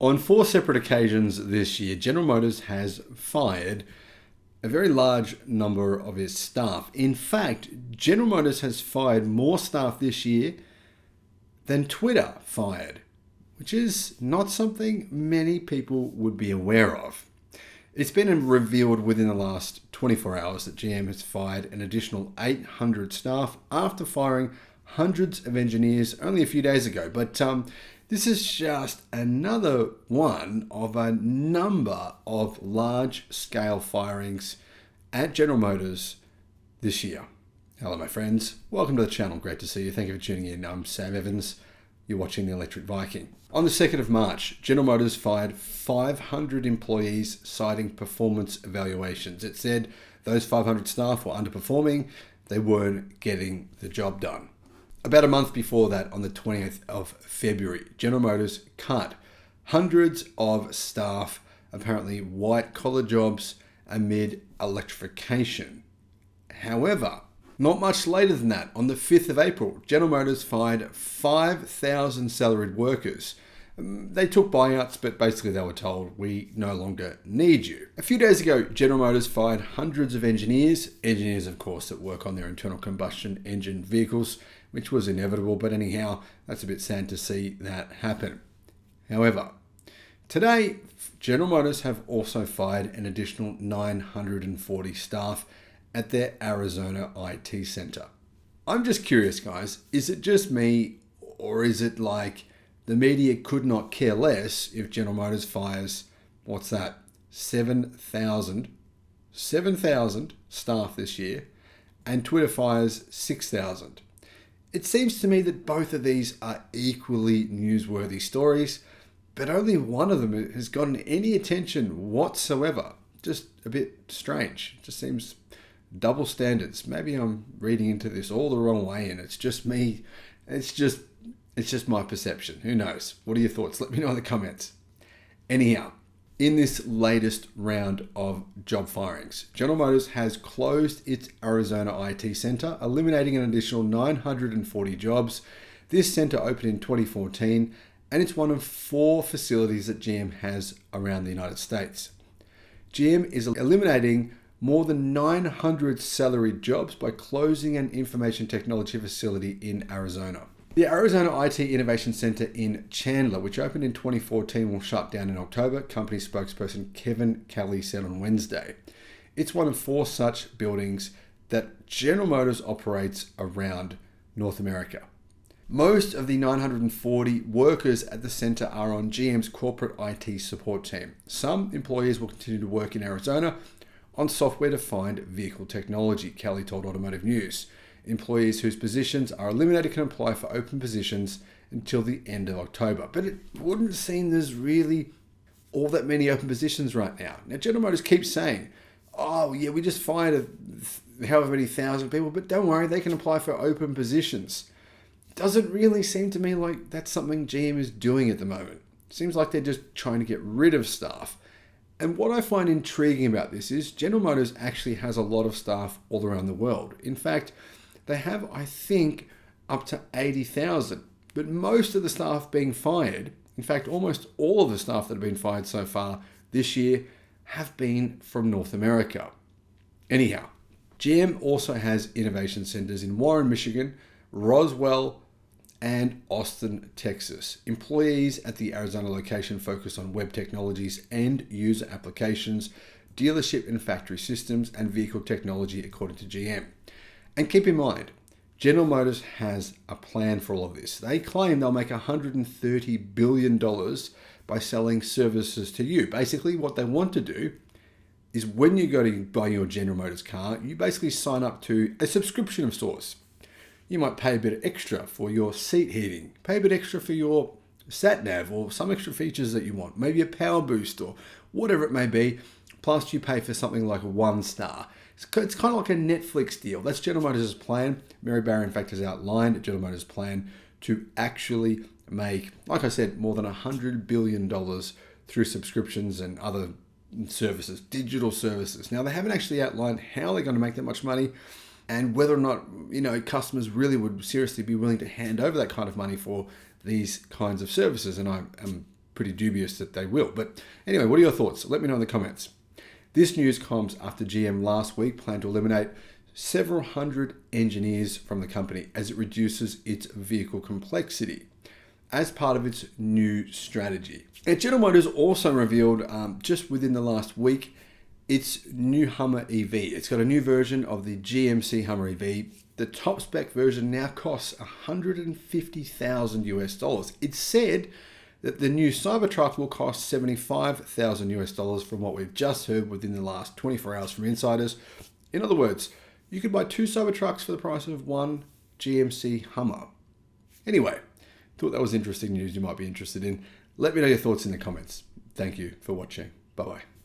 On 4 separate occasions this year, General Motors has fired a very large number of its staff. In fact, General Motors has fired more staff this year than Twitter fired, which is not something many people would be aware of. It's been revealed within the last 24 hours that GM has fired an additional 800 staff after firing hundreds of engineers only a few days ago. But this is just another one of a number of large-scale firings at General Motors this year. Hello, my friends. Welcome to the channel. Great to see you. Thank you for tuning in. I'm Sam Evans. You're watching the Electric Viking. On the 2nd of March, General Motors fired 500 employees citing performance evaluations. It said those 500 staff were underperforming. They weren't getting the job done. About a month before that, on the 20th of February, General Motors cut hundreds of staff, apparently white-collar jobs, amid electrification. However, not much later than that, on the 5th of April, General Motors fired 5,000 salaried workers. They took buyouts, but basically they were told, we no longer need you. A few days ago, General Motors fired hundreds of engineers, of course, that work on their internal combustion engine vehicles, which was inevitable, but anyhow, that's a bit sad to see that happen. However, today, General Motors have also fired an additional 940 staff at their Arizona IT center. I'm just curious, guys, is it just me, or is it like the media could not care less if General Motors fires, 7,000 staff this year, and Twitter fires 6,000? It seems to me that both of these are equally newsworthy stories, but only one of them has gotten any attention whatsoever. Just a bit strange. It just seems double standards. Maybe I'm reading into this all the wrong way and it's just me. It's just my perception. Who knows? What are your thoughts? Let me know in the comments. Anyhow, in this latest round of job firings, General Motors has closed its Arizona IT center, eliminating an additional 940 jobs. This center opened in 2014, and it's one of 4 facilities that GM has around the United States. GM is eliminating more than 900 salaried jobs by closing an information technology facility in Arizona. The Arizona IT Innovation Center in Chandler, which opened in 2014, will shut down in October, company spokesperson Kevin Kelly said on Wednesday. It's one of 4 such buildings that General Motors operates around North America. Most of the 940 workers at the center are on GM's corporate IT support team. Some employees will continue to work in Arizona on software-defined vehicle technology, Kelly told Automotive News. Employees whose positions are eliminated can apply for open positions until the end of October. But it wouldn't seem there's really all that many open positions right now. Now, General Motors keeps saying, oh yeah, we just fired however many thousand people, but don't worry, they can apply for open positions. Doesn't really seem to me like that's something GM is doing at the moment. Seems like they're just trying to get rid of staff. And what I find intriguing about this is General Motors actually has a lot of staff all around the world. In fact, they have, I think, up to 80,000. But most of the staff being fired, in fact, almost all of the staff that have been fired so far this year have been from North America. Anyhow, GM also has innovation centers in Warren, Michigan, Roswell, and Austin, Texas. Employees at the Arizona location focus on web technologies and user applications, dealership and factory systems, and vehicle technology, according to GM. And keep in mind, General Motors has a plan for all of this. They claim they'll make $130 billion by selling services to you. Basically, what they want to do is when you go to buy your General Motors car, you basically sign up to a subscription of sorts. You might pay a bit extra for your seat heating, pay a bit extra for your sat nav or some extra features that you want, maybe a power boost or whatever it may be. Plus you pay for something like 1 star. It's kind of like a Netflix deal. That's General Motors' plan. Mary Barra, in fact, has outlined General Motors' plan to actually make, like I said, more than $100 billion through subscriptions and other services, digital services. Now, they haven't actually outlined how they're going to make that much money and whether or not, customers really would seriously be willing to hand over that kind of money for these kinds of services. And I'm pretty dubious that they will. But anyway, what are your thoughts? Let me know in the comments. This news comes after GM last week planned to eliminate several hundred engineers from the company as it reduces its vehicle complexity as part of its new strategy. And General Motors also revealed just within the last week its new Hummer EV. It's got a new version of the GMC Hummer EV. The top spec version now costs $150,000 US. It's said that the new Cybertruck will cost $75,000 US from what we've just heard within the last 24 hours from insiders. In other words, you could buy 2 Cybertrucks for the price of 1 GMC Hummer. Anyway, thought that was interesting news you might be interested in. Let me know your thoughts in the comments. Thank you for watching. Bye-bye.